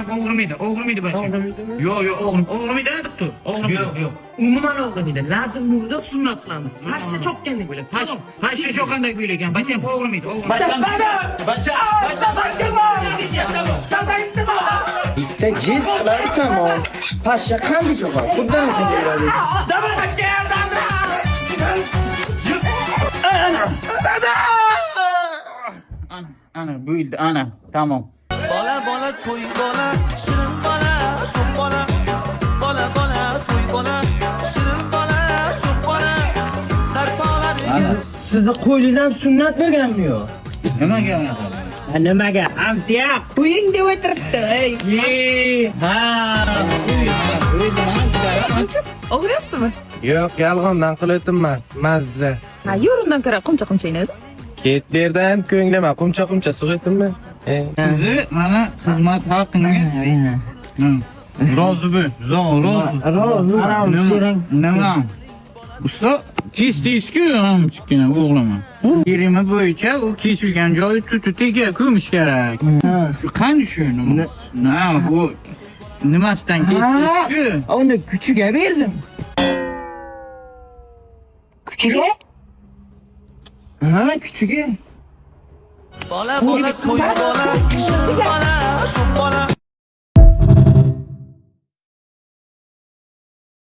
O'g'rimaydi bachcha. Yo'q, o'g'rimaydi debdi. O'g'rim yo'q. Umuman o'g'rimaydi. Lazım burada sunnat qilamiz. Pashsha choqqandek bo'ladi. Pashsha choqqandek o'ylagan. Bachcha o'g'rimaydi. Bitta jiz qilar tamom. Pashsha qanday cho'qadi? Xuddan qiladi. Ana buyildi, ana. Tamam. Bola to'y bola, shirin bola, sho'x bola. Bola to'y bola, shirin bola, sho'x bola. Sarpola degan. Sizni qo'ylingizdan sunnat bo'lganmi yo'q? Nimaga unaqa? Nimaga? Amsiya, qo'ying deb o'tiribdi. Ha, Og'riyaptimi? Yo'q, yolg'ondan qilyapman. Mazza. Ha, yorundan ko'ra qumcha-qumchaysiz. Ket yerdan ko'nglima qumcha sug'aytibman. sizni mana xizmat haqingiz. Rozi bo'l. Rozi. Nima? Usta tez-ku hamchikkina o'g'lim. Terimi bo'yicha u kesilgan joyi tutiga ko'mish kerak. Shu qanday shu? Bu nimasidan kesdingiz-ku? Uni kuchiga berdim. Kuchiga? Ha, kuchiga. Bola to'y bola, shirin bola, sho'x bola.